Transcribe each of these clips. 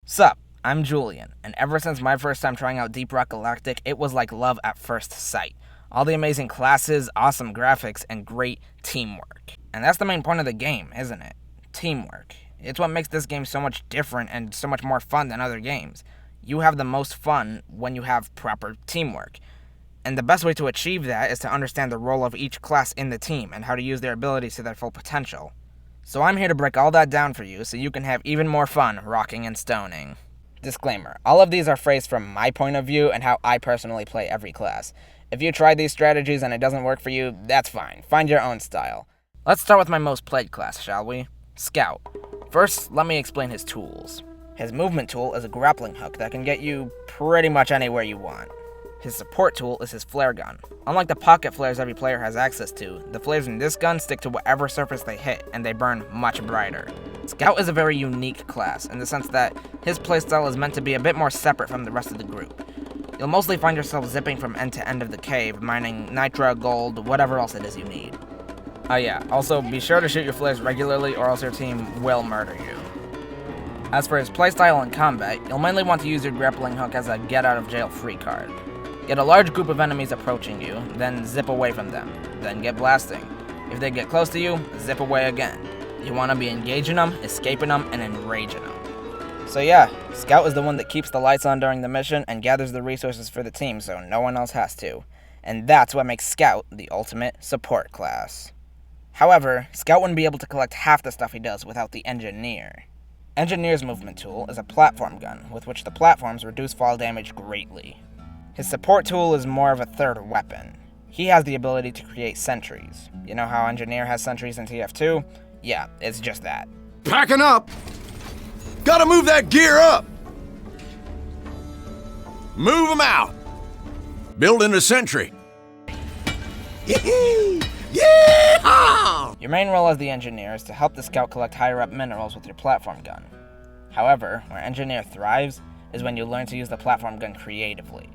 Sup, I'm Julian, and ever since my first time trying out Deep Rock Galactic, it was like love at first sight. All the amazing classes, awesome graphics, and great teamwork. And that's the main point of the game, isn't it? Teamwork. It's what makes this game so much different and so much more fun than other games. You have the most fun when you have proper teamwork. And the best way to achieve that is to understand the role of each class in the team and how to use their abilities to their full potential. So I'm here to break all that down for you so you can have even more fun rocking and stoning. Disclaimer, all of these are phrased from my point of view and how I personally play every class. If you try these strategies and it doesn't work for you, that's fine. Find your own style. Let's start with my most played class, shall we? Scout. First, let me explain his tools. His movement tool is a grappling hook that can get you pretty much anywhere you want. His support tool is his flare gun. Unlike the pocket flares every player has access to, the flares in this gun stick to whatever surface they hit, and they burn much brighter. Scout is a very unique class, in the sense that his playstyle is meant to be a bit more separate from the rest of the group. You'll mostly find yourself zipping from end to end of the cave, mining nitra, gold, whatever else it is you need. Oh yeah, also be sure to shoot your flares regularly or else your team will murder you. As for his playstyle in combat, you'll mainly want to use your grappling hook as a get-out-of-jail-free card. Get a large group of enemies approaching you, then zip away from them, then get blasting. If they get close to you, zip away again. You want to be engaging them, escaping them, and enraging them. So yeah, Scout is the one that keeps the lights on during the mission and gathers the resources for the team so no one else has to. And that's what makes Scout the ultimate support class. However, Scout wouldn't be able to collect half the stuff he does without the Engineer. Engineer's movement tool is a platform gun, with which the platforms reduce fall damage greatly. His support tool is more of a third weapon. He has the ability to create sentries. You know how Engineer has sentries in TF2? Yeah, it's just that. Packing up! Gotta move that gear up! Move 'em out! Building a sentry. Yee-hee! Yeah! Your main role as the Engineer is to help the Scout collect higher up minerals with your platform gun. However, where Engineer thrives is when you learn to use the platform gun creatively,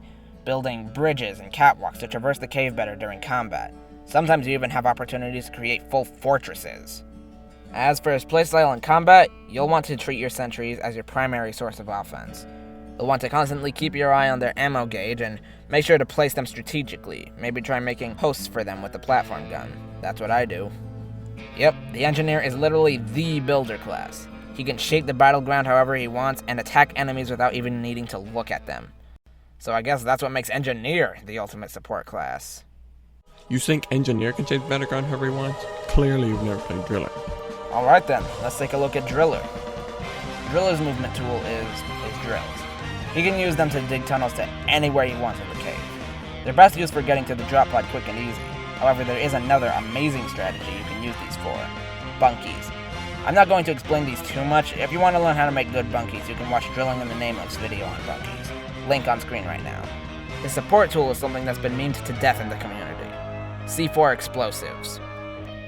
building bridges and catwalks to traverse the cave better during combat. Sometimes you even have opportunities to create full fortresses. As for his playstyle in combat, you'll want to treat your sentries as your primary source of offense. You'll want to constantly keep your eye on their ammo gauge and make sure to place them strategically. Maybe try making posts for them with the platform gun. That's what I do. Yep, the Engineer is literally the builder class. He can shape the battleground however he wants and attack enemies without even needing to look at them. So I guess that's what makes Engineer the ultimate support class. You think Engineer can shape the battleground however he wants? Clearly you've never played Driller. Alright then, let's take a look at Driller. Driller's movement tool is his drills. He can use them to dig tunnels to anywhere he wants in the cave. They're best used for getting to the drop pod quick and easy. However, there is another amazing strategy you can use these for. Bunkies. I'm not going to explain these too much. If you want to learn how to make good bunkies, you can watch Drilling in the Nameless video on bunkies. Link on screen right now. His support tool is something that's been memed to death in the community. C4 explosives.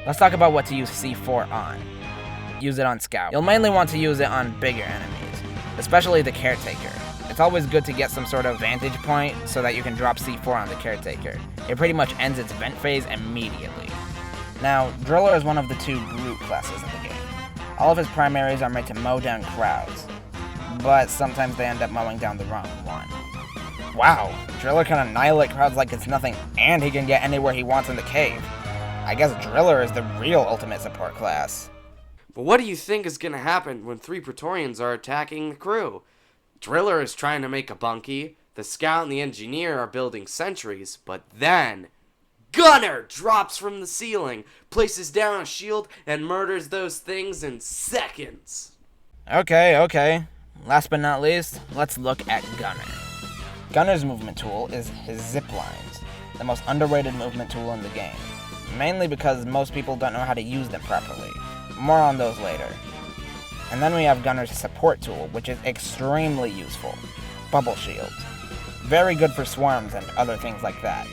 Let's talk about what to use C4 on. Use it on Scout. You'll mainly want to use it on bigger enemies, especially the Caretaker. It's always good to get some sort of vantage point so that you can drop C4 on the Caretaker. It pretty much ends its vent phase immediately. Now, Driller is one of the two Groot classes in the game. All of his primaries are made to mow down crowds, but sometimes they end up mowing down the wrong one. Wow, Driller can annihilate crowds like it's nothing, and he can get anywhere he wants in the cave. I guess Driller is the real ultimate support class. But what do you think is going to happen when 3 Praetorians are attacking the crew? Driller is trying to make a bunkie, the Scout and the Engineer are building sentries, but then Gunner drops from the ceiling, places down a shield, and murders those things in seconds. Okay. Last but not least, let's look at Gunner. Gunner's movement tool is his zip lines, the most underrated movement tool in the game, mainly because most people don't know how to use them properly. More on those later. And then we have Gunner's support tool, which is extremely useful. Bubble shield. Very good for swarms and other things like that.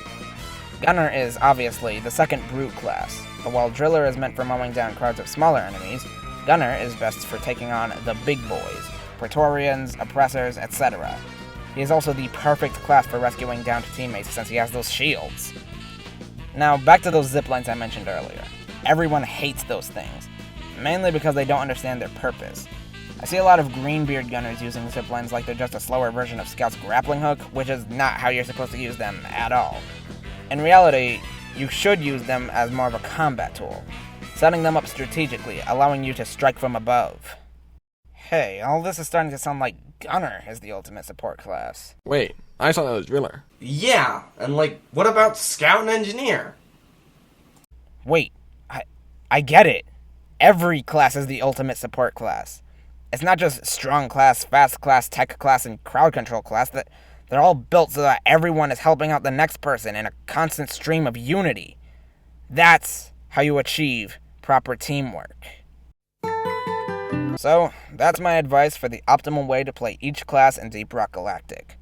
Gunner is obviously the second brute class, but while Driller is meant for mowing down crowds of smaller enemies, Gunner is best for taking on the big boys, Praetorians, oppressors, etc. He is also the perfect class for rescuing downed teammates since he has those shields. Now, back to those ziplines I mentioned earlier. Everyone hates those things, mainly because they don't understand their purpose. I see a lot of greenbeard gunners using ziplines like they're just a slower version of Scout's grappling hook, which is not how you're supposed to use them at all. In reality, you should use them as more of a combat tool, setting them up strategically, allowing you to strike from above. Hey, all this is starting to sound like Gunner is the ultimate support class. Wait, I thought that was Driller. Yeah, and what about Scout and Engineer? Wait, I get it. Every class is the ultimate support class. It's not just strong class, fast class, tech class, and crowd control class. They're all built so that everyone is helping out the next person in a constant stream of unity. That's how you achieve proper teamwork. So, that's my advice for the optimal way to play each class in Deep Rock Galactic.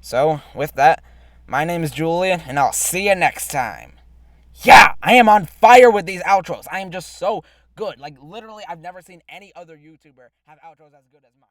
So, with that, my name is Julian, and I'll see you next time. Yeah, I am on fire with these outros. I am just so good. Literally, I've never seen any other YouTuber have outros as good as mine.